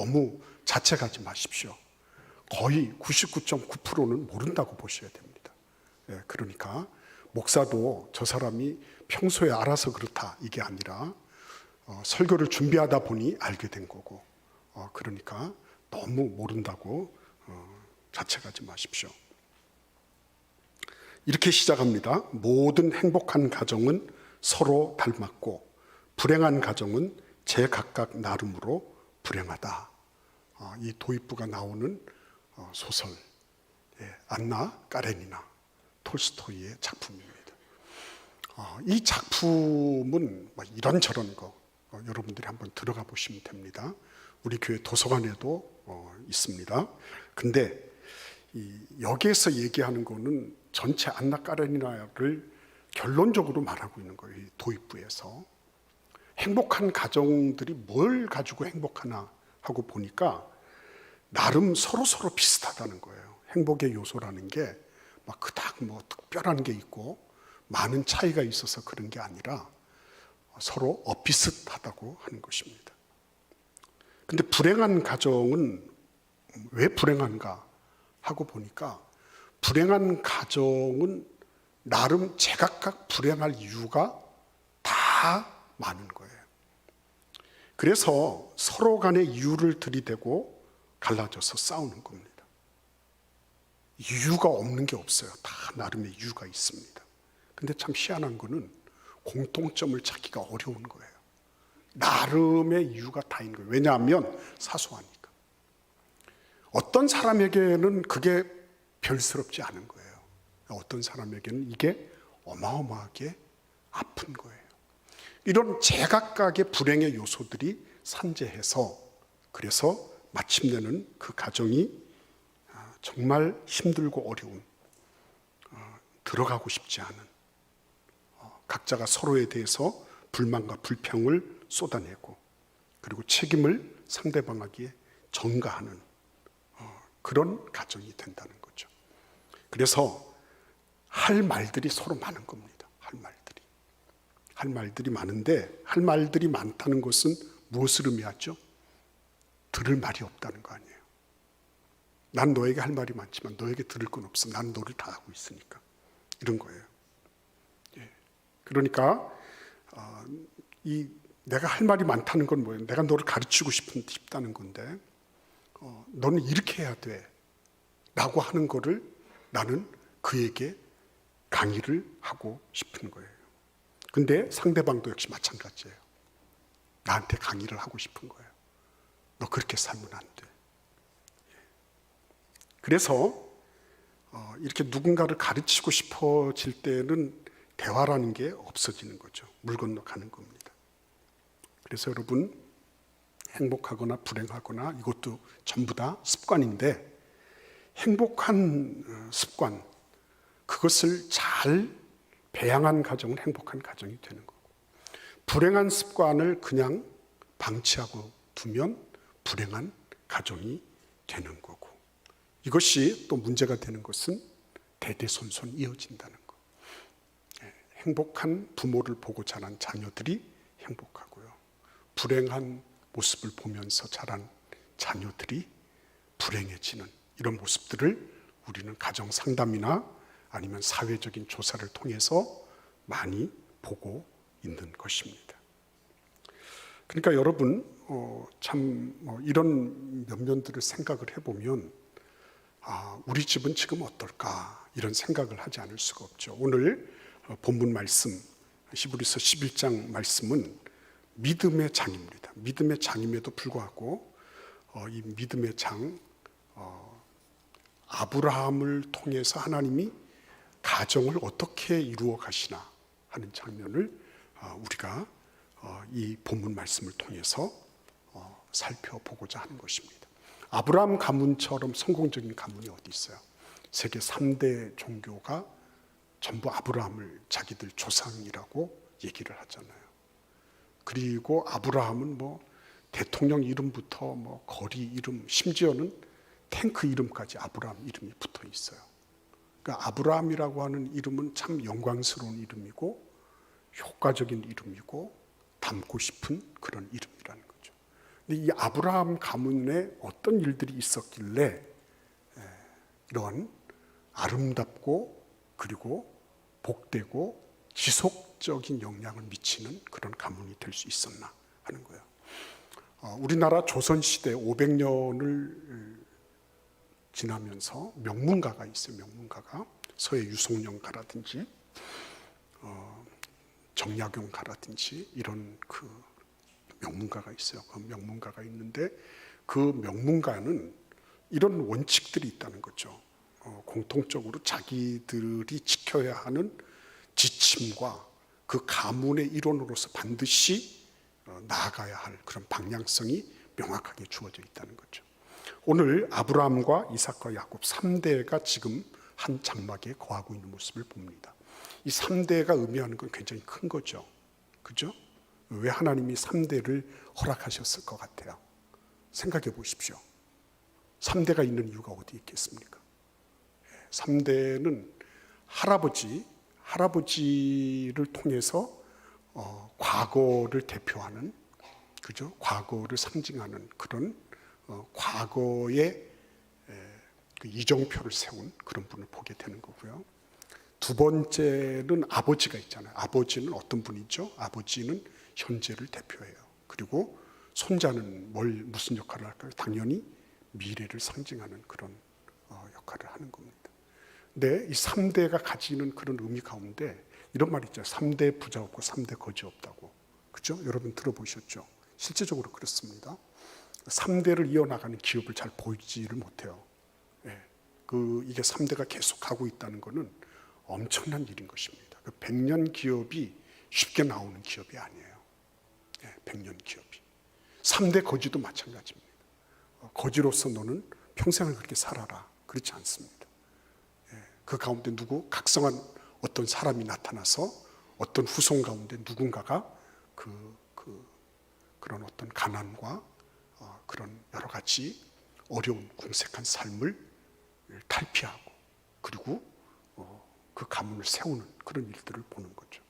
너무 자책하지 마십시오. 거의 99.9%는 모른다고 보셔야 됩니다. 그러니까 목사도 저 사람이 평소에 알아서 그렇다 이게 아니라 설교를 준비하다 보니 알게 된 거고, 그러니까 너무 모른다고 자책하지 마십시오. 이렇게 시작합니다. 모든 행복한 가정은 서로 닮았고 불행한 가정은 제각각 나름으로 불행하다. 이 도입부가 나오는 소설, 안나 까레니나 톨스토이의 작품입니다. 이 작품은 이런저런 거 여러분들이 한번 들어가 보시면 됩니다. 우리 교회 도서관에도 있습니다. 근데 여기에서 얘기하는 거는 전체 안나 까레니나를 결론적으로 말하고 있는 거예요. 이 도입부에서 행복한 가정들이 뭘 가지고 행복하나 하고 보니까 나름 서로 비슷하다는 거예요. 행복의 요소라는 게 막 그닥 특별한 게 있고 많은 차이가 있어서 그런 게 아니라 서로 비슷하다고 하는 것입니다. 근데 불행한 가정은 왜 불행한가 하고 보니까 불행한 가정은 나름 제각각 불행할 이유가 다 많은 거예요. 그래서 서로 간에 이유를 들이대고 갈라져서 싸우는 겁니다. 이유가 없는 게 없어요. 다 나름의 이유가 있습니다. 근데 참 희한한 거는 공통점을 찾기가 어려운 거예요. 나름의 이유가 다 있는 거예요. 왜냐하면 사소하니까. 어떤 사람에게는 그게 별스럽지 않은 거예요. 어떤 사람에게는 이게 어마어마하게 아픈 거예요. 이런 제각각의 불행의 요소들이 산재해서 그래서 마침내는 그 가정이 정말 힘들고 어려운, 들어가고 싶지 않은, 각자가 서로에 대해서 불만과 불평을 쏟아내고 그리고 책임을 상대방에게 전가하는 그런 가정이 된다는 거죠. 그래서 할 말들이 서로 많은 겁니다. 할 말들이 많은데 할 말들이 많다는 것은 무엇을 의미하죠? 들을 말이 없다는 거 아니에요. 난 너에게 할 말이 많지만 너에게 들을 건 없어. 난 너를 다 하고 있으니까. 이런 거예요. 그러니까 내가 할 말이 많다는 건 뭐예요? 내가 너를 가르치고 싶다는 건데 너는 이렇게 해야 돼 라고 하는 거를 나는 그에게 강의를 하고 싶은 거예요. 근데 상대방도 역시 마찬가지예요. 나한테 강의를 하고 싶은 거예요. 너 그렇게 살면 안 돼. 그래서 이렇게 누군가를 가르치고 싶어질 때는 대화라는 게 없어지는 거죠. 물 건너가는 겁니다. 그래서 여러분 행복하거나 불행하거나 이것도 전부 다 습관인데 행복한 습관 그것을 잘 배양한 가정은 행복한 가정이 되는 거고 불행한 습관을 그냥 방치하고 두면 불행한 가정이 되는 거고 이것이 또 문제가 되는 것은 대대손손 이어진다는 거. 행복한 부모를 보고 자란 자녀들이 행복하고요. 불행한 모습을 보면서 자란 자녀들이 불행해지는 이런 모습들을 우리는 가정 상담이나 아니면 사회적인 조사를 통해서 많이 보고 있는 것입니다. 그러니까 여러분 참 이런 면면들을 생각을 해보면 우리 집은 지금 어떨까 이런 생각을 하지 않을 수가 없죠. 오늘 본문 말씀 히브리서 11장 말씀은 믿음의 장입니다. 믿음의 장임에도 불구하고 이 믿음의 장 아브라함을 통해서 하나님이 가정을 어떻게 이루어 가시나 하는 장면을 우리가 이 본문 말씀을 통해서 살펴보고자 하는 것입니다. 아브라함 가문처럼 성공적인 가문이 어디 있어요? 세계 3대 종교가 전부 아브라함을 자기들 조상이라고 얘기를 하잖아요. 그리고 아브라함은 대통령 이름부터 거리 이름, 심지어는 탱크 이름까지 아브라함 이름이 붙어 있어요. 그러니까 아브라함이라고 하는 이름은 참 영광스러운 이름이고 효과적인 이름이고 닮고 싶은 그런 이름이라는 거죠. 근데 이 아브라함 가문에 어떤 일들이 있었길래 이런 아름답고 그리고 복되고 지속적인 영향을 미치는 그런 가문이 될 수 있었나 하는 거예요. 우리나라 조선시대 500년을 지나면서 명문가가 있어요. 명문가가 서해 유송영가라든지 정약용가라든지 이런 그 명문가가 있어요. 그 명문가가 있는데 그 명문가는 이런 원칙들이 있다는 거죠. 공통적으로 자기들이 지켜야 하는 지침과 그 가문의 일원으로서 반드시 나아가야 할 그런 방향성이 명확하게 주어져 있다는 거죠. 오늘 아브라함과 이삭과 야곱 3대가 지금 한 장막에 거하고 있는 모습을 봅니다. 이 3대가 의미하는 건 굉장히 큰 거죠. 그죠? 왜 하나님이 3대를 허락하셨을 것 같아요? 생각해 보십시오. 3대가 있는 이유가 어디 있겠습니까? 3대는 할아버지를 통해서 과거를 대표하는, 그죠? 과거를 상징하는 그런 과거의 그 이정표를 세운 그런 분을 보게 되는 거고요. 두 번째는 아버지가 있잖아요. 아버지는 어떤 분이죠? 아버지는 현재를 대표해요. 그리고 손자는 무슨 역할을 할까요? 당연히 미래를 상징하는 그런 역할을 하는 겁니다. 근데 이 3대가 가지는 그런 의미 가운데 이런 말이 있죠. 3대 부자 없고 3대 거지 없다고. 그죠? 여러분 들어보셨죠? 실제적으로 그렇습니다. 3대를 이어나가는 기업을 잘 보이지를 못해요. 이게 3대가 계속 가고 있다는 것은 엄청난 일인 것입니다. 100년 기업이 쉽게 나오는 기업이 아니에요. 100년 기업이. 3대 거지도 마찬가지입니다. 거지로서 너는 평생을 그렇게 살아라. 그렇지 않습니다. 그 가운데 각성한 어떤 사람이 나타나서 어떤 후손 가운데 누군가가 그런 어떤 가난과 그런 여러 가지 어려운 궁색한 삶을 탈피하고 그리고 그 가문을 세우는 그런 일들을 보는 거죠.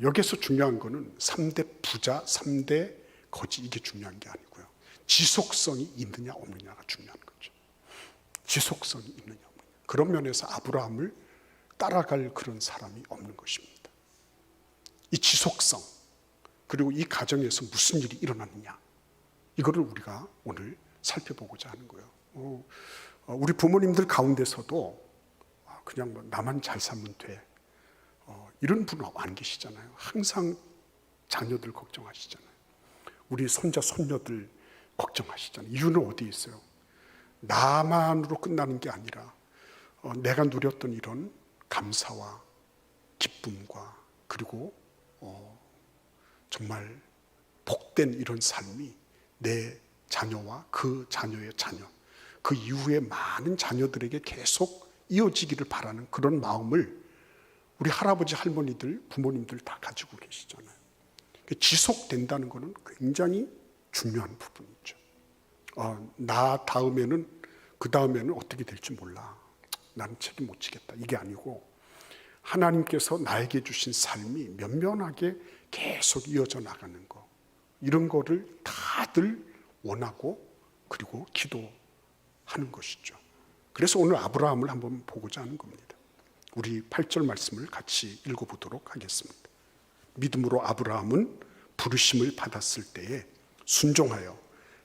여기서 중요한 거는 3대 부자, 3대 거지 이게 중요한 게 아니고요. 지속성이 있느냐 없느냐가 중요한 거죠. 지속성이 있느냐 없느냐. 그런 면에서 아브라함을 따라갈 그런 사람이 없는 것입니다. 이 지속성 그리고 이 가정에서 무슨 일이 일어났느냐 이거를 우리가 오늘 살펴보고자 하는 거예요. 우리 부모님들 가운데서도 그냥 나만 잘 살면 돼 이런 분은 안 계시잖아요. 항상 자녀들 걱정하시잖아요. 우리 손자 손녀들 걱정하시잖아요. 이유는 어디에 있어요? 나만으로 끝나는 게 아니라 내가 누렸던 이런 감사와 기쁨과 그리고 정말 복된 이런 삶이 내 자녀와 그 자녀의 자녀 그 이후에 많은 자녀들에게 계속 이어지기를 바라는 그런 마음을 우리 할아버지 할머니들 부모님들 다 가지고 계시잖아요. 지속된다는 것은 굉장히 중요한 부분이죠. 나 다음에는 그 다음에는 어떻게 될지 몰라. 나는 책임 못 지겠다. 이게 아니고 하나님께서 나에게 주신 삶이 면면하게 계속 이어져 나가는 거. 이런 거를 다들 원하고 그리고 기도하는 것이죠. 그래서 오늘 아브라함을 한번 보고자 하는 겁니다. 우리 8절 말씀을 같이 읽어보도록 하겠습니다. 믿음으로 아브라함은 부르심을 받았을 때에 순종하여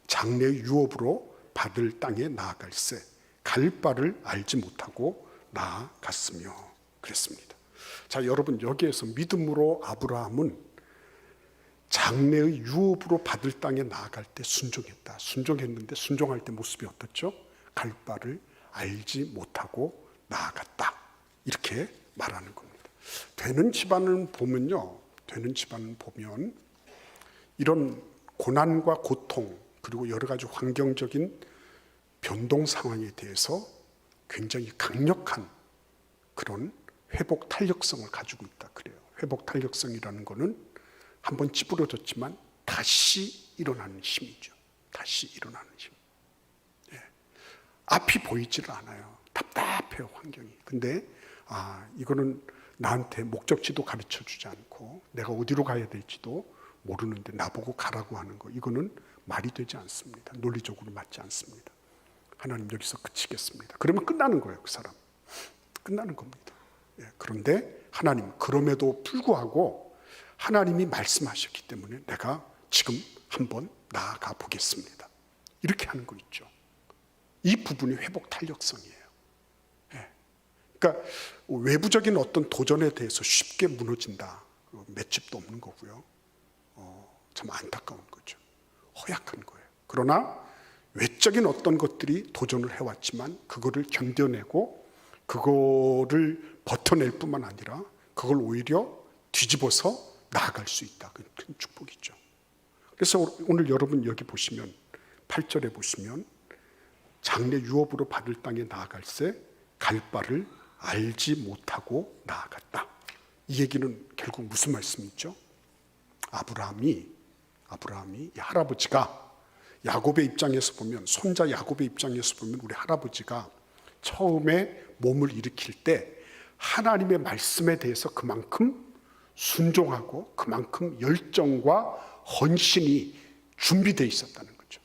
장래의 유업으로 받을 땅에 나아갈새 갈 바를 알지 못하고 나아갔으며 그랬습니다. 자, 여러분 여기에서 믿음으로 아브라함은 장래의 유업으로 받을 땅에 나아갈 때 순종했다. 순종했는데 순종할 때 모습이 어떻죠? 갈 바를 알지 못하고 나아갔다. 이렇게 말하는 겁니다. 되는 집안을 보면 이런 고난과 고통 그리고 여러 가지 환경적인 변동 상황에 대해서 굉장히 강력한 그런 회복 탄력성을 가지고 있다 그래요. 회복 탄력성이라는 것은 한번 찌부러졌지만 다시 일어나는 힘이죠. 다시 일어나는 힘. 앞이 보이지를 않아요. 답답해요, 환경이. 근데 이거는 나한테 목적지도 가르쳐 주지 않고 내가 어디로 가야 될지도 모르는데 나보고 가라고 하는 거, 이거는 말이 되지 않습니다. 논리적으로 맞지 않습니다. 하나님 여기서 그치겠습니다. 그러면 끝나는 거예요. 그 사람 끝나는 겁니다. 그런데 하나님 그럼에도 불구하고 하나님이 말씀하셨기 때문에 내가 지금 한번 나아가 보겠습니다. 이렇게 하는 거 있죠. 이 부분이 회복 탄력성이에요. 그러니까 외부적인 어떤 도전에 대해서 쉽게 무너진다, 맷집도 없는 거고요. 참 안타까운 거죠. 허약한 거예요. 그러나 외적인 어떤 것들이 도전을 해왔지만 그거를 견뎌내고 그거를 버텨낼 뿐만 아니라 그걸 오히려 뒤집어서 나아갈 수 있다. 그 큰 축복이죠. 그래서 오늘 여러분 여기 보시면 8절에 보시면 장래 유업으로 받을 땅에 나아갈새 갈 바를 알지 못하고 나아갔다. 이 얘기는 결국 무슨 말씀이죠? 아브라함이 이 할아버지가 야곱의 입장에서 보면, 손자 야곱의 입장에서 보면 우리 할아버지가 처음에 몸을 일으킬 때 하나님의 말씀에 대해서 그만큼 순종하고 그만큼 열정과 헌신이 준비되어 있었다는 거죠.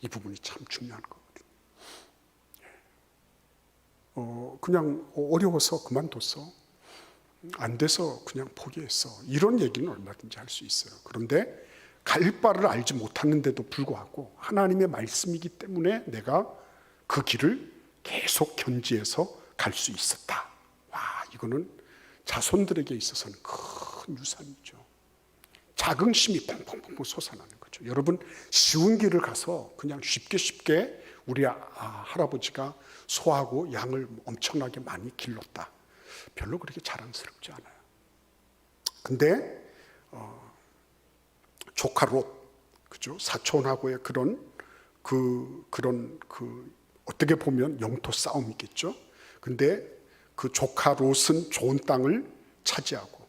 이 부분이 참 중요한 거거든요. 그냥 어려워서 그만뒀어, 안 돼서 그냥 포기했어, 이런 얘기는 얼마든지 할 수 있어요. 그런데 갈 바를 알지 못하는데도 불구하고 하나님의 말씀이기 때문에 내가 그 길을 계속 견지해서 갈 수 있었다. 와, 이거는 자손들에게 있어서는 큰 유산이죠. 자긍심이 펑펑펑 솟아나는 거죠. 여러분, 쉬운 길을 가서 그냥 쉽게 우리 할아버지가 소하고 양을 엄청나게 많이 길렀다, 별로 그렇게 자랑스럽지 않아요. 근데 조카 롯, 그죠? 사촌하고의 그런 어떻게 보면 영토 싸움이겠죠. 근데 그 조카 롯은 좋은 땅을 차지하고,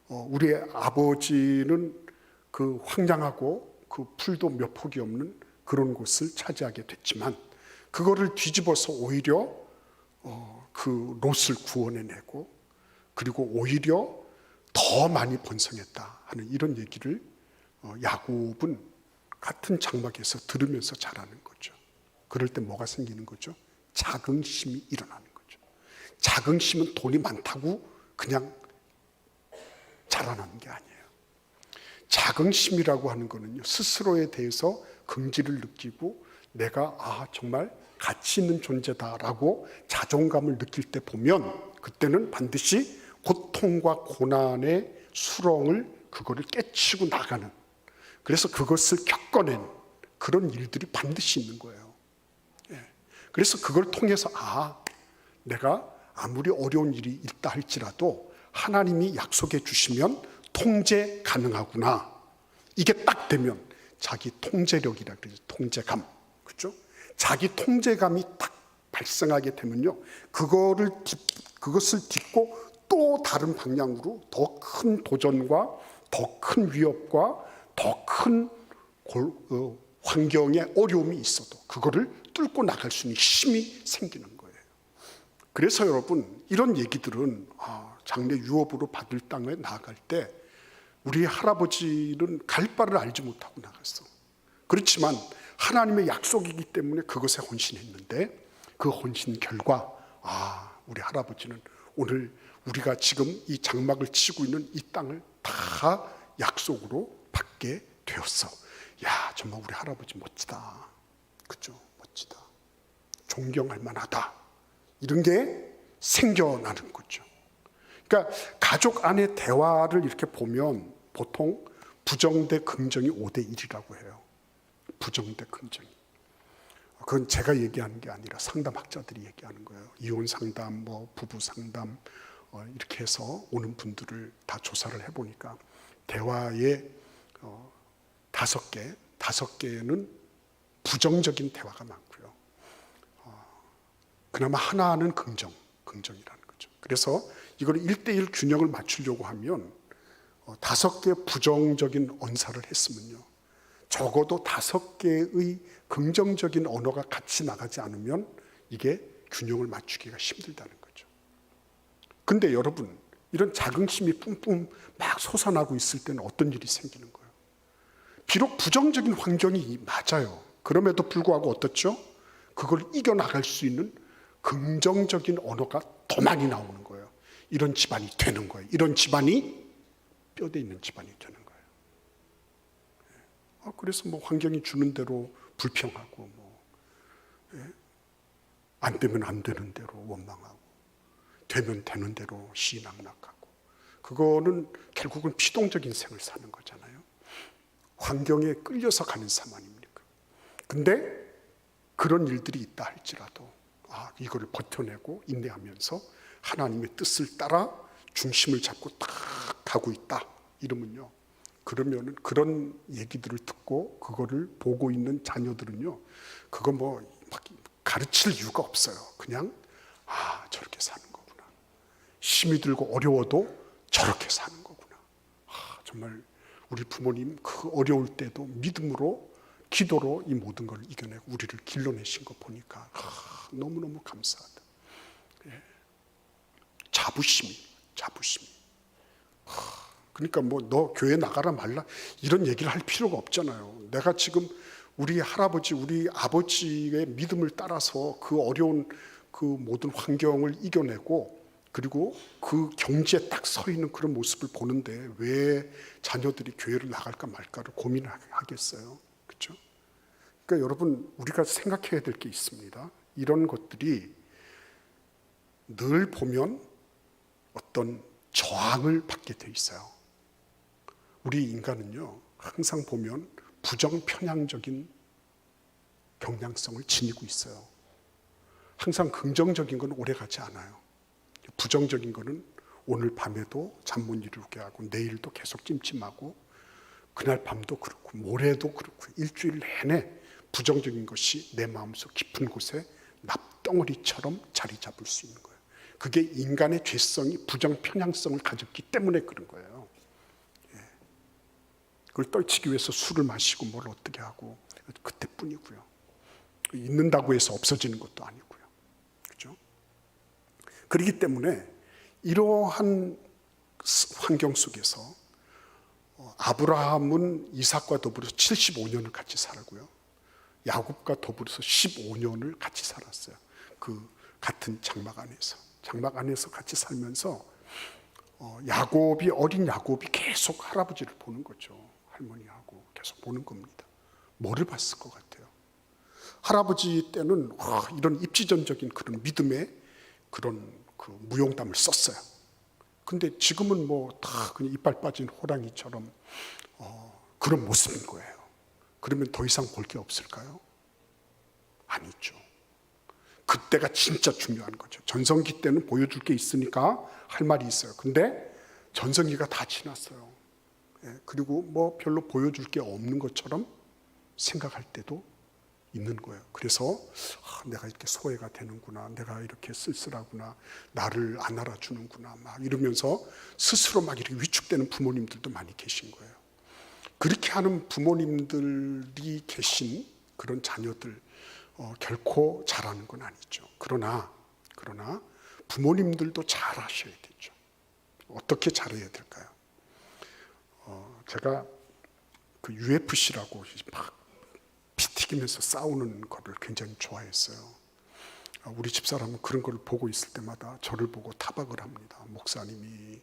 우리 아버지는 그 황량하고 그 풀도 몇 폭이 없는 그런 곳을 차지하게 됐지만, 그거를 뒤집어서 오히려 그 롯을 구원해내고, 그리고 오히려 더 많이 번성했다 하는 이런 얘기를 야곱은 같은 장막에서 들으면서 자라는 거죠. 그럴 때 뭐가 생기는 거죠? 자긍심이 일어나는 거죠. 자긍심은 돈이 많다고 그냥 자라나는 게 아니에요. 자긍심이라고 하는 거는요, 스스로에 대해서 긍지를 느끼고 내가 정말 가치 있는 존재다라고 자존감을 느낄 때 보면, 그때는 반드시 고통과 고난의 수렁을 그거를 깨치고 나가는, 그래서 그것을 겪어낸 그런 일들이 반드시 있는 거예요. 그래서 그걸 통해서 내가 아무리 어려운 일이 있다 할지라도 하나님이 약속해 주시면 통제 가능하구나, 이게 딱 되면 자기 통제력이라 그러죠. 통제감, 그렇죠? 자기 통제감이 딱 발생하게 되면요, 그것을 딛고 또 다른 방향으로 더 큰 도전과 더 큰 위협과 더 큰 환경에 어려움이 있어도 그거를 뚫고 나갈 수 있는 힘이 생기는 거예요. 그래서 여러분, 이런 얘기들은 장래 유업으로 받을 땅에 나아갈 때 우리 할아버지는 갈 바를 알지 못하고 나갔어. 그렇지만 하나님의 약속이기 때문에 그것에 헌신했는데, 그 헌신 결과 우리 할아버지는 오늘 우리가 지금 이 장막을 치고 있는 이 땅을 다 약속으로 받게 되었어. 야, 정말 우리 할아버지 멋지다, 그죠? 멋지다, 존경할 만하다, 이런 게 생겨나는 거죠. 그러니까 가족 안의 대화를 이렇게 보면 보통 부정 대 긍정이 5대 1이라고 해요. 부정 대 긍정이. 그건 제가 얘기하는 게 아니라 상담학자들이 얘기하는 거예요. 이혼 상담, 부부 상담, 이렇게 해서 오는 분들을 다 조사를 해보니까 대화에 5개는 부정적인 대화가 많고요. 그나마 하나는 긍정이라는 거죠. 그래서 이걸 1대1 균형을 맞추려고 하면 5개 부정적인 언사를 했으면요, 적어도 5개의 긍정적인 언어가 같이 나가지 않으면 이게 균형을 맞추기가 힘들다는 거죠. 근데 여러분, 이런 자긍심이 뿜뿜 막 솟아나고 있을 때는 어떤 일이 생기는 거예요? 비록 부정적인 환경이 맞아요. 그럼에도 불구하고 어떻죠? 그걸 이겨나갈 수 있는 긍정적인 언어가 더 많이 나오는 거예요. 이런 집안이 되는 거예요. 이런 집안이 뼈대 있는 집안이 되는 거예요. 그래서 뭐 환경이 주는 대로 불평하고 안 되면 안 되는 대로 원망하고 되면 되는 대로 시낙락하고 그거는 결국은 피동적인 생을 사는 거잖아요. 환경에 끌려서 가는 삶 아닙니까? 근데 그런 일들이 있다 할지라도 이거를 버텨내고 인내하면서 하나님의 뜻을 따라 중심을 잡고 딱 가고 있다 이러면요, 그러면은 그런 얘기들을 듣고 그거를 보고 있는 자녀들은요, 그거 막 가르칠 이유가 없어요. 그냥 저렇게 사는 거구나, 힘이 들고 어려워도 저렇게 사는 거구나. 정말 우리 부모님 그 어려울 때도 믿음으로 기도로 이 모든 걸 이겨내고 우리를 길러내신 거 보니까 너무너무 감사하다. 자부심이. 그러니까 너 교회 나가라 말라 이런 얘기를 할 필요가 없잖아요. 내가 지금 우리 할아버지, 우리 아버지의 믿음을 따라서 그 어려운 그 모든 환경을 이겨내고 그리고 그 경지에 딱 서 있는 그런 모습을 보는데 왜 자녀들이 교회를 나갈까 말까를 고민하겠어요? 그렇죠? 그러니까 여러분, 우리가 생각해야 될 게 있습니다. 이런 것들이 늘 보면 어떤 저항을 받게 돼 있어요. 우리 인간은요, 항상 보면 부정편향적인 경향성을 지니고 있어요. 항상 긍정적인 건 오래가지 않아요. 부정적인 거는 오늘 밤에도 잠 못 이루게 하고 내일도 계속 찜찜하고 그날 밤도 그렇고 모레도 그렇고 일주일 내내 부정적인 것이 내 마음속 깊은 곳에 납덩어리처럼 자리 잡을 수 있는 거예요. 그게 인간의 죄성이 부정편향성을 가졌기 때문에 그런 거예요. 그걸 떨치기 위해서 술을 마시고 뭘 어떻게 하고 그때뿐이고요. 있는다고 해서 없어지는 것도 아니고요. 그렇죠? 그렇기 때문에 이러한 환경 속에서 아브라함은 이삭과 더불어서 75년을 같이 살고요. 야곱과 더불어서 15년을 같이 살았어요. 그 같은 장막 안에서 같이 살면서 어린 야곱이 계속 할아버지를 보는 거죠. 할머니하고 계속 보는 겁니다. 뭐를 봤을 것 같아요? 할아버지 때는 이런 입지전적인 그런 믿음의 그런 그 무용담을 썼어요. 근데 지금은 다 그냥 이빨 빠진 호랑이처럼 그런 모습인 거예요. 그러면 더 이상 볼 게 없을까요? 아니죠. 그때가 진짜 중요한 거죠. 전성기 때는 보여줄 게 있으니까 할 말이 있어요. 근데 전성기가 다 지났어요. 그리고 별로 보여줄 게 없는 것처럼 생각할 때도 있는 거예요. 그래서 내가 이렇게 소외가 되는구나, 내가 이렇게 쓸쓸하구나, 나를 안 알아주는구나 막 이러면서 스스로 막 이렇게 위축되는 부모님들도 많이 계신 거예요. 그렇게 하는 부모님들이 계신 그런 자녀들 결코 잘하는 건 아니죠. 그러나 부모님들도 잘하셔야 되죠. 어떻게 잘해야 될까요? 제가 그 UFC라고 막 피 튀기면서 싸우는 거를 굉장히 좋아했어요. 우리 집사람은 그런 걸 보고 있을 때마다 저를 보고 타박을 합니다. 목사님이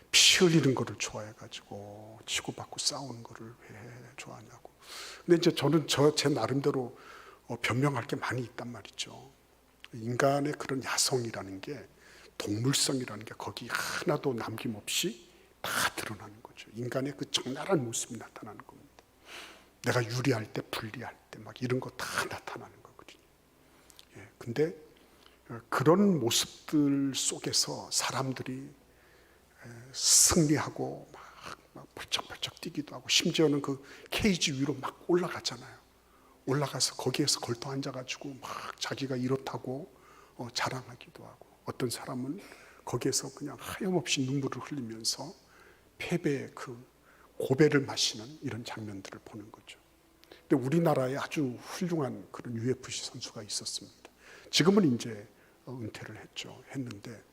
피 흘리는 거를 좋아해가지고 치고받고 싸우는 거를 왜 좋아하냐고. 근데 이제 저는 제 나름대로 변명할 게 많이 있단 말이죠. 인간의 그런 야성이라는 게, 동물성이라는 게 거기 하나도 남김없이 다 드러나는 거죠. 인간의 그 적나라한 모습이 나타나는 겁니다. 내가 유리할 때, 불리할 때 막 이런 거 다 나타나는 거거든요. 근데 그런 모습들 속에서 사람들이 승리하고 막 벌쩍벌쩍 뛰기도 하고, 심지어는 그 케이지 위로 막 올라가잖아요. 올라가서 거기에서 걸터 앉아가지고 막 자기가 이렇다고 자랑하기도 하고, 어떤 사람은 거기에서 그냥 하염없이 눈물을 흘리면서 패배의 그 고배를 마시는 이런 장면들을 보는 거죠. 근데 우리나라에 아주 훌륭한 그런 UFC 선수가 있었습니다. 지금은 이제 은퇴를 했는데,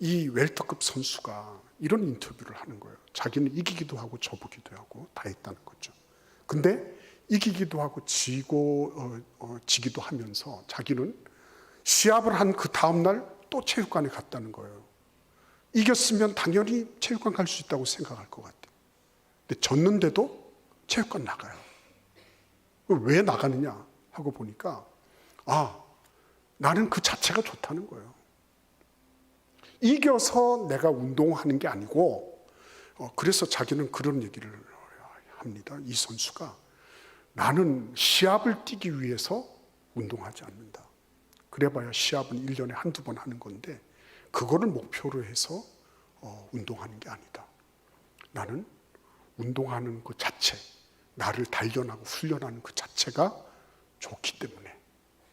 이 웰터급 선수가 이런 인터뷰를 하는 거예요. 자기는 이기기도 하고 져보기도 하고 다 했다는 거죠. 근데 이기기도 하고 지기도 하면서 자기는 시합을 한 그 다음날 또 체육관에 갔다는 거예요. 이겼으면 당연히 체육관 갈 수 있다고 생각할 것 같아요. 근데 졌는데도 체육관 나가요. 왜 나가느냐 하고 보니까 나는 그 자체가 좋다는 거예요. 이겨서 내가 운동하는 게 아니고 그래서 자기는 그런 얘기를 합니다. 이 선수가 나는 시합을 뛰기 위해서 운동하지 않는다. 그래봐야 시합은 1년에 한두 번 하는 건데 그거를 목표로 해서 운동하는 게 아니다. 나는 운동하는 그 자체, 나를 단련하고 훈련하는 그 자체가 좋기 때문에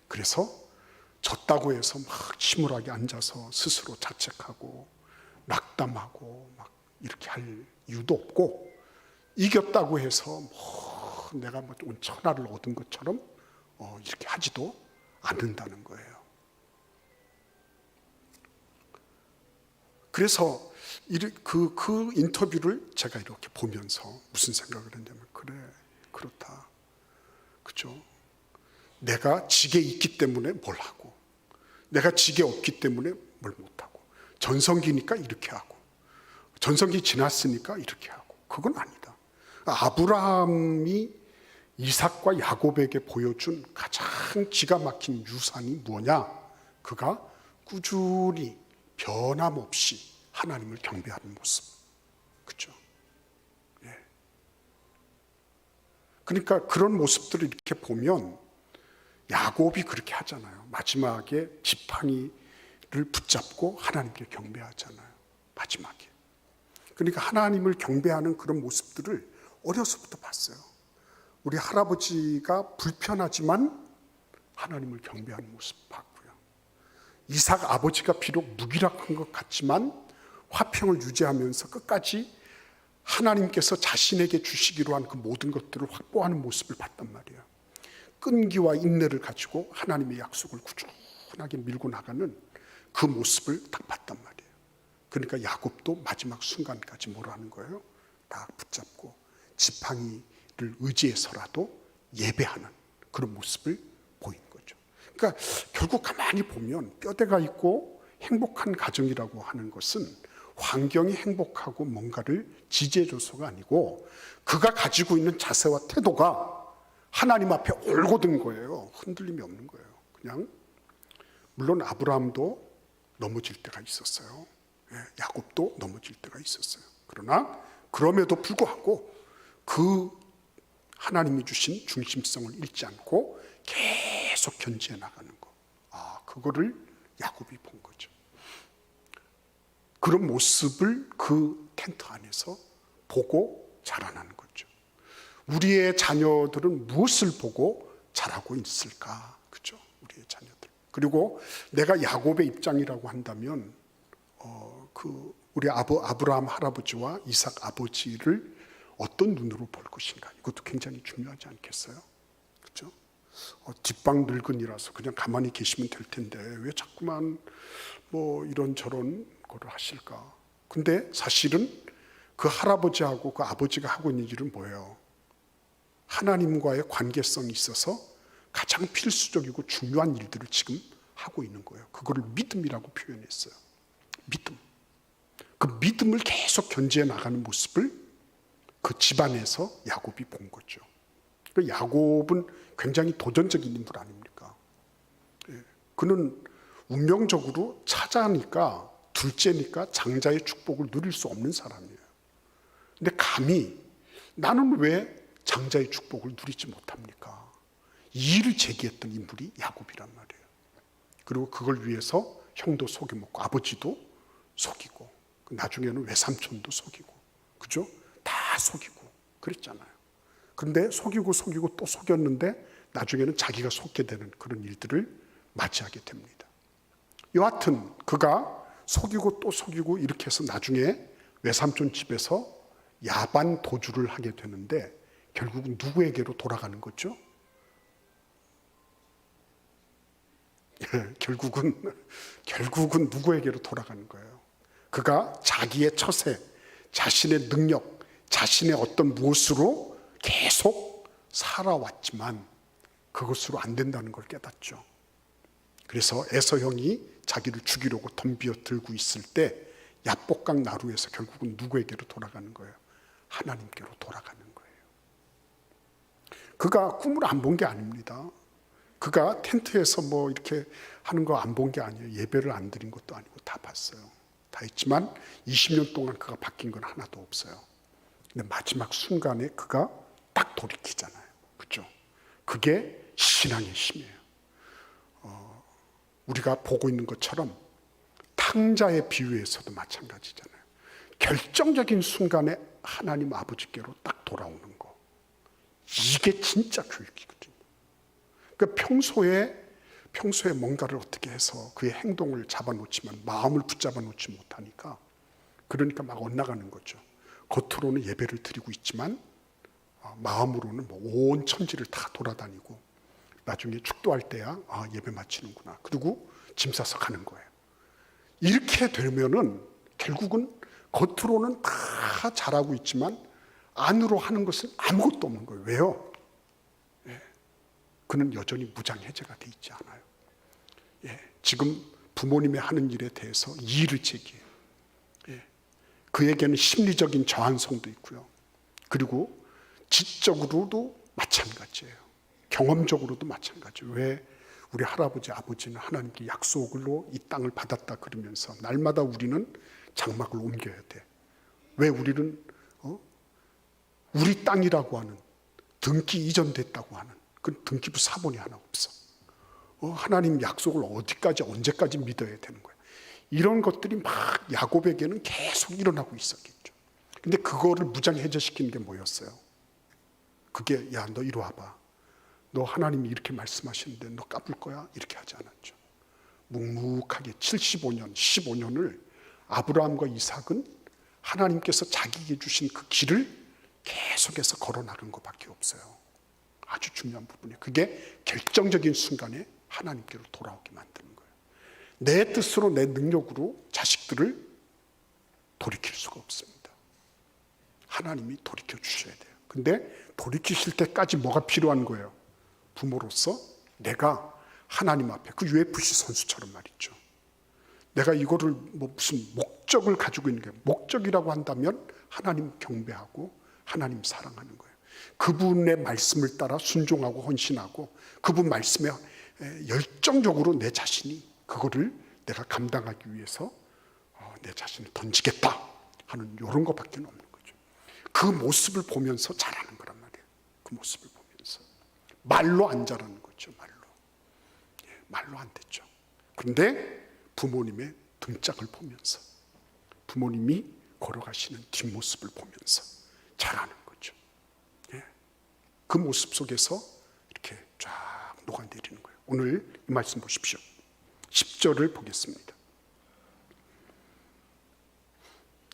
그래서 졌다고 해서 막 침울하게 앉아서 스스로 자책하고 낙담하고 막 이렇게 할 이유도 없고 이겼다고 해서 내가 온 천하를 얻은 것처럼 이렇게 하지도 않는다는 거예요. 그래서 그 인터뷰를 제가 이렇게 보면서 무슨 생각을 했냐면 그래 그렇다. 그죠? 내가 직에 있기 때문에 뭘 하고 내가 직에 없기 때문에 뭘 못하고 전성기니까 이렇게 하고 전성기 지났으니까 이렇게 하고 그건 아니다. 아브라함이 이삭과 야곱에게 보여준 가장 기가 막힌 유산이 뭐냐? 그가 꾸준히 변함없이 하나님을 경배하는 모습. 그렇죠? 예. 그러니까 그런 모습들을 이렇게 보면 야곱이 그렇게 하잖아요. 마지막에 지팡이를 붙잡고 하나님께 경배하잖아요. 마지막에. 그러니까 하나님을 경배하는 그런 모습들을 어려서부터 봤어요. 우리 할아버지가 불편하지만 하나님을 경배하는 모습 봤고요. 이삭 아버지가 비록 무기력한 것 같지만 화평을 유지하면서 끝까지 하나님께서 자신에게 주시기로 한 그 모든 것들을 확보하는 모습을 봤단 말이에요. 끈기와 인내를 가지고 하나님의 약속을 꾸준하게 밀고 나가는 그 모습을 딱 봤단 말이에요. 그러니까 야곱도 마지막 순간까지 뭐라 하는 거예요? 딱 붙잡고 지팡이를 의지해서라도 예배하는 그런 모습을 보인 거죠. 그러니까 결국 가만히 보면 뼈대가 있고 행복한 가정이라고 하는 것은 환경이 행복하고 뭔가를 지지해줘서가 아니고 그가 가지고 있는 자세와 태도가 하나님 앞에 올곧은 거예요. 흔들림이 없는 거예요. 그냥 물론 아브라함도 넘어질 때가 있었어요. 야곱도 넘어질 때가 있었어요. 그러나 그럼에도 불구하고 그 하나님이 주신 중심성을 잃지 않고 계속 견지해 나가는 거. 그거를 야곱이 본 거죠. 그런 모습을 그 텐트 안에서 보고 자라나는 거죠. 우리의 자녀들은 무엇을 보고 자라고 있을까? 그죠? 우리의 자녀들. 그리고 내가 야곱의 입장이라고 한다면, 우리 아브라함 할아버지와 이삭 아버지를 어떤 눈으로 볼 것인가? 이것도 굉장히 중요하지 않겠어요? 그죠? 뒷방 늙은이라서 그냥 가만히 계시면 될 텐데, 왜 자꾸만 이런저런 거를 하실까? 근데 사실은 그 할아버지하고 그 아버지가 하고 있는 일은 뭐예요? 하나님과의 관계성이 있어서 가장 필수적이고 중요한 일들을 지금 하고 있는 거예요. 그거를 믿음이라고 표현했어요. 믿음. 그 믿음을 계속 견지해 나가는 모습을 그 집안에서 야곱이 본 거죠. 야곱은 굉장히 도전적인 인물 아닙니까? 그는 운명적으로 차자니까 둘째니까 장자의 축복을 누릴 수 없는 사람이에요. 근데 감히 나는 왜 장자의 축복을 누리지 못합니까? 이의를 제기했던 인물이 야곱이란 말이에요. 그리고 그걸 위해서 형도 속여먹고 아버지도 속이고 나중에는 외삼촌도 속이고 그죠? 다 속이고 그랬잖아요. 그런데 속이고 또 속였는데 나중에는 자기가 속게 되는 그런 일들을 맞이하게 됩니다. 여하튼 그가 속이고 또 속이고 이렇게 해서 나중에 외삼촌 집에서 야반 도주를 하게 되는데 결국은 누구에게로 돌아가는 거죠? 결국은 누구에게로 돌아가는 거예요? 그가 자기의 처세, 자신의 능력, 자신의 어떤 무엇으로 계속 살아왔지만 그것으로 안 된다는 걸 깨닫죠. 그래서 에서 형이 자기를 죽이려고 덤비어 들고 있을 때 야복강 나루에서 결국은 누구에게로 돌아가는 거예요? 하나님께로 돌아가는 거예요. 그가 꿈을 안 본 게 아닙니다. 그가 텐트에서 뭐 이렇게 하는 거 안 본 게 아니에요. 예배를 안 드린 것도 아니고 다 봤어요. 다 했지만 20년 동안 그가 바뀐 건 하나도 없어요. 근데 마지막 순간에 그가 딱 돌이키잖아요. 그렇죠? 그게 신앙의 힘이에요. 우리가 보고 있는 것처럼 탕자의 비유에서도 마찬가지잖아요. 결정적인 순간에 하나님 아버지께로 딱 돌아오는 거. 이게 진짜 교육이거든요. 그러니까 평소에 뭔가를 어떻게 해서 그의 행동을 잡아놓지만 마음을 붙잡아 놓지 못하니까 그러니까 막 엇나가는 거죠. 겉으로는 예배를 드리고 있지만 마음으로는 뭐 온 천지를 다 돌아다니고 나중에 축도할 때야 예배 마치는구나. 그리고 짐 싸서 가는 거예요. 이렇게 되면은 결국은 겉으로는 다 잘하고 있지만 안으로 하는 것은 아무것도 없는 거예요. 왜요? 그는 여전히 무장해제가 돼 있지 않아요. 지금 부모님의 하는 일에 대해서 이의를 제기해요. 그에게는 심리적인 저항성도 있고요. 그리고 지적으로도 마찬가지예요. 경험적으로도 마찬가지예요. 왜 우리 할아버지 아버지는 하나님께 약속으로 이 땅을 받았다 그러면서 날마다 우리는 장막을 옮겨야 돼. 왜 우리는 우리 땅이라고 하는 등기 이전됐다고 하는 그 등기부 사본이 하나 없어. 하나님 약속을 어디까지 언제까지 믿어야 되는 거야. 이런 것들이 막 야곱에게는 계속 일어나고 있었겠죠. 근데 그거를 무장해제시키는 게 뭐였어요? 그게 야 너 이리 와봐. 너 하나님이 이렇게 말씀하시는데 너 까불 거야? 이렇게 하지 않았죠. 묵묵하게 75년, 15년을 아브라함과 이삭은 하나님께서 자기에게 주신 그 길을 계속해서 걸어나간 것밖에 없어요. 아주 중요한 부분이에요. 그게 결정적인 순간에 하나님께로 돌아오게 만드는 거예요. 내 뜻으로 내 능력으로 자식들을 돌이킬 수가 없습니다. 하나님이 돌이켜 주셔야 돼요. 근데 돌이키실 때까지 뭐가 필요한 거예요? 부모로서 내가 하나님 앞에 그 UFC 선수처럼 말이죠. 내가 이거를 뭐 무슨 목적을 가지고 있는 거예요. 목적이라고 한다면 하나님 경배하고 하나님 사랑하는 거예요. 그분의 말씀을 따라 순종하고 헌신하고 그분 말씀에 열정적으로 내 자신이 그거를 내가 감당하기 위해서 내 자신을 던지겠다 하는 이런 것밖에 없는 거죠. 그 모습을 보면서 자라는 거란 말이에요. 그 모습을 보면서 말로 안 자라는 거죠. 말로 안 됐죠. 그런데 부모님의 등짝을 보면서 부모님이 걸어가시는 뒷모습을 보면서 자라는 거죠. 그 모습 속에서 이렇게 쫙 녹아내리는 거예요. 오늘 이 말씀 보십시오. 10절을 보겠습니다.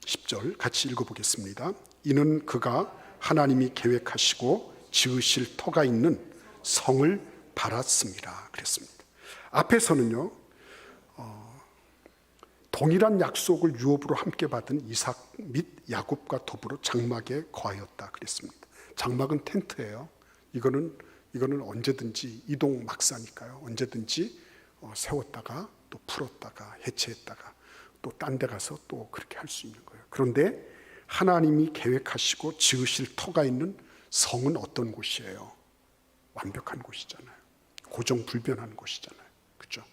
10절 같이 읽어보겠습니다. 이는 그가 하나님이 계획하시고 지으실 터가 있는 성을 바랐습니다. 그랬습니다. 앞에서는요, 동일한 약속을 유업으로 함께 받은 이삭 및 야곱과 더불어 장막에 거하였다 그랬습니다. 장막은 텐트예요. 이거는 언제든지 이동 막사니까요. 언제든지 세웠다가 또 풀었다가 해체했다가 또 딴 데 가서 또 그렇게 할 수 있는 거예요. 그런데 하나님이 계획하시고 지으실 터가 있는 성은 어떤 곳이에요? 완벽한 곳이잖아요. 고정불변한 곳이잖아요. 그렇죠?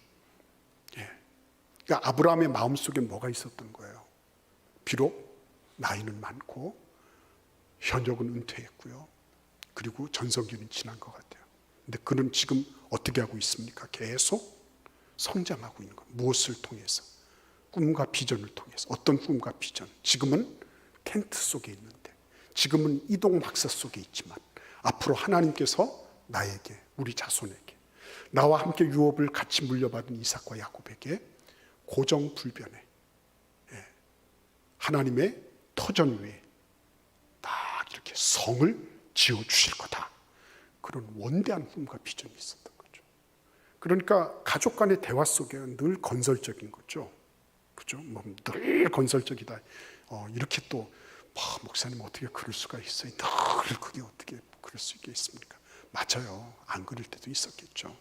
그러니까 아브라함의 마음속에 뭐가 있었던 거예요? 비록 나이는 많고 현역은 은퇴했고요. 그리고 전성기는 지난 것 같아요. 근데 그는 지금 어떻게 하고 있습니까? 계속 성장하고 있는 거예요. 무엇을 통해서? 꿈과 비전을 통해서. 어떤 꿈과 비전? 지금은 텐트 속에 있는데, 지금은 이동 막사 속에 있지만 앞으로 하나님께서 나에게, 우리 자손에게, 나와 함께 유업을 같이 물려받은 이삭과 야곱에게 고정불변의 하나님의 터전 위에 딱 이렇게 성을 지어주실 거다. 그런 원대한 꿈과 비전이 있었던 거죠. 그러니까 가족 간의 대화 속에 늘 건설적인 거죠. 그죠? 뭐 늘 건설적이다. 이렇게 또 목사님 어떻게 그럴 수가 있어요? 늘 그게 어떻게 그럴 수 있겠습니까? 맞아요. 안 그럴 때도 있었겠죠.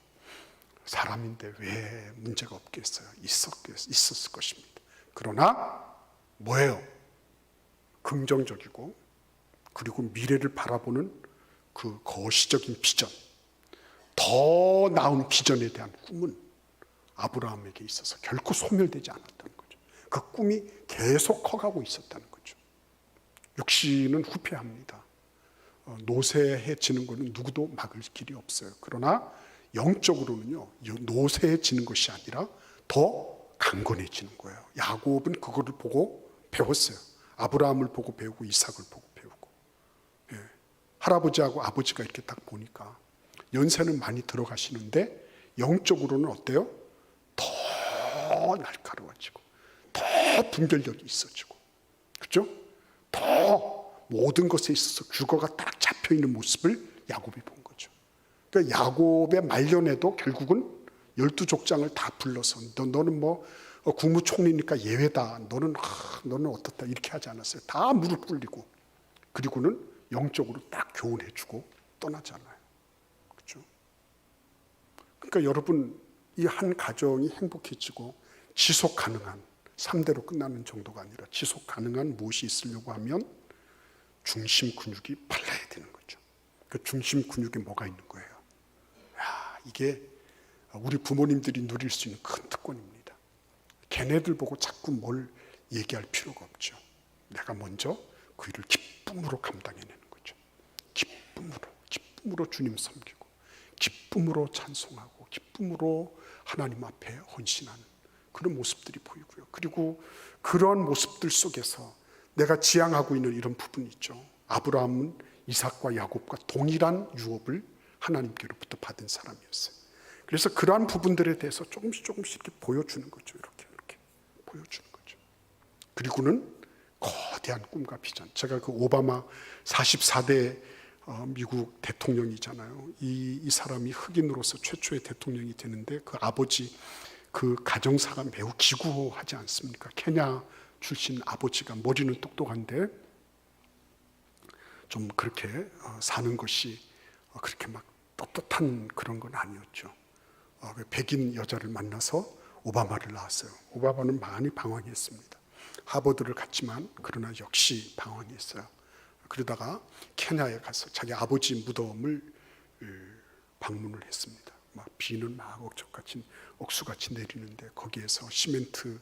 사람인데 왜 문제가 없겠어요? 있었을 것입니다. 그러나 뭐예요? 긍정적이고 그리고 미래를 바라보는 그 거시적인 비전, 더 나은 비전에 대한 꿈은 아브라함에게 있어서 결코 소멸되지 않았다는 거죠. 그 꿈이 계속 커가고 있었다는 거죠. 육신은 후퇴합니다. 노쇠해지는 것은 누구도 막을 길이 없어요. 그러나 영적으로는요, 노쇠해지는 것이 아니라 더 강건해지는 거예요. 야곱은 그거를 보고 배웠어요. 아브라함을 보고 배우고 이삭을 보고 배우고. 예. 할아버지하고 아버지가 이렇게 딱 보니까 연세는 많이 들어가시는데 영적으로는 어때요? 더 날카로워지고 더 분별력이 있어지고, 그렇죠? 더 모든 것에 있어서 규거가 딱 잡혀있는 모습을 야곱이 본 거죠. 그러니까 야곱의 말년에도 결국은 12족장을 다 불러서 너는 뭐 국무총리니까 예외다, 너는 어떻다, 이렇게 하지 않았어요. 다 무릎 꿇리고 그리고는 영적으로 딱 교훈해주고 떠나잖아요. 그렇죠? 그러니까 여러분, 이 한 가정이 행복해지고 지속 가능한, 3대로 끝나는 정도가 아니라 지속 가능한 무엇이 있으려고 하면 중심 근육이 발라야 되는 거죠. 그 중심 근육에 뭐가 있는 거예요? 이게 우리 부모님들이 누릴 수 있는 큰 특권입니다. 걔네들 보고 자꾸 뭘 얘기할 필요가 없죠. 내가 먼저 그 일을 기쁨으로 감당해내는 거죠. 기쁨으로 주님 섬기고, 기쁨으로 찬송하고, 기쁨으로 하나님 앞에 헌신하는 그런 모습들이 보이고요. 그리고 그런 모습들 속에서 내가 지향하고 있는 이런 부분이 있죠. 아브라함은 이삭과 야곱과 동일한 유업을 하나님께로부터 받은 사람이었어요. 그래서 그러한 부분들에 대해서 조금씩 이렇게 보여주는 거죠. 이렇게 보여주는 거죠. 그리고는 거대한 꿈과 비전. 제가 그 오바마 44대 미국 대통령이잖아요. 이 사람이 흑인으로서 최초의 대통령이 되는데 그 아버지 그 가정사가 매우 기구하지 않습니까? 케냐 출신 아버지가 머리는 똑똑한데 좀 그렇게 사는 것이 그렇게 막 떳떳한 그런 건 아니었죠. 백인 여자를 만나서 오바마를 낳았어요. 오바마는 많이 방황했습니다. 하버드를 갔지만 그러나 역시 방황했어요. 그러다가 케냐에 가서 자기 아버지 무덤을 방문을 했습니다. 막 비는 막 억수같이 내리는데 거기에서 시멘트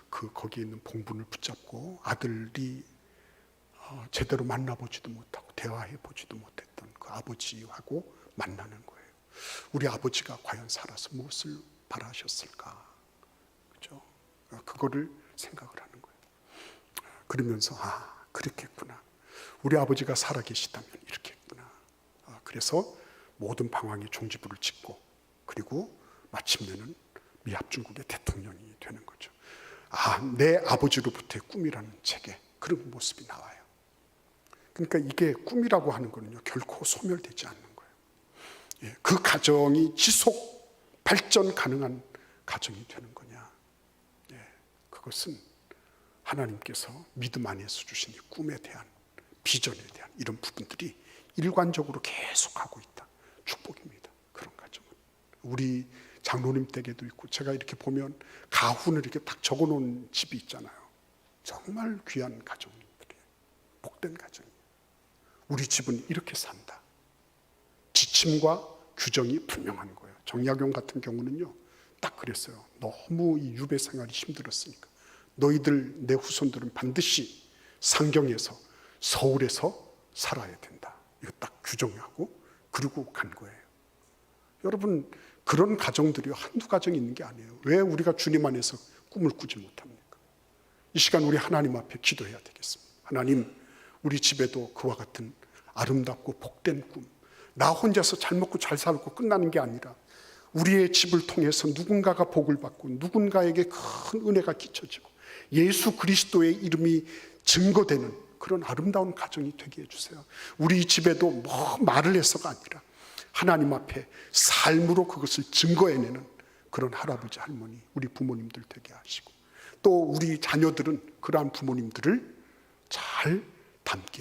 거기에 있는 봉분을 붙잡고 아들이 제대로 만나보지도 못하고 대화해보지도 못했던 그 아버지하고 만나는 거예요. 우리 아버지가 과연 살아서 무엇을 바라셨을까? 그렇죠? 그거를 생각을 하는 거예요. 그러면서 그랬겠구나. 우리 아버지가 살아계시다면 이렇게 했구나. 그래서 모든 방황의 종지부를 짓고 그리고 마침내는 미합중국의 대통령이 되는 거죠. 내 아버지로부터의 꿈이라는 책에 그런 모습이 나와요. 그러니까 이게 꿈이라고 하는 거는요, 결코 소멸되지 않는 거예요. 예, 그 가정이 지속 발전 가능한 가정이 되는 거냐. 예, 그것은 하나님께서 믿음 안에서 주신 이 꿈에 대한, 비전에 대한 이런 부분들이 일관적으로 계속하고 있다. 축복입니다. 그런 가정은. 우리 장로님 댁에도 있고, 제가 이렇게 보면 가훈을 이렇게 딱 적어놓은 집이 있잖아요. 정말 귀한 가정들이에요. 복된 가정이에요. 우리 집은 이렇게 산다. 지침과 규정이 분명한 거예요. 정약용 같은 경우는요, 딱 그랬어요. 너무 이 유배 생활이 힘들었으니까 너희들 내 후손들은 반드시 상경에서 서울에서 살아야 된다. 이거 딱 규정하고 그리고 간 거예요. 여러분, 그런 가정들이 한두 가정이 있는 게 아니에요. 왜 우리가 주님 안에서 꿈을 꾸지 못합니까? 이 시간 우리 하나님 앞에 기도해야 되겠습니다. 하나님, 우리 집에도 그와 같은 아름답고 복된 꿈, 나 혼자서 잘 먹고 잘 살고 끝나는 게 아니라 우리의 집을 통해서 누군가가 복을 받고 누군가에게 큰 은혜가 끼쳐지고 예수 그리스도의 이름이 증거되는 그런 아름다운 가정이 되게 해주세요. 우리 집에도 뭐 말을 해서가 아니라 하나님 앞에 삶으로 그것을 증거해내는 그런 할아버지 할머니, 우리 부모님들 되게 하시고, 또 우리 자녀들은 그러한 부모님들을 잘 닮게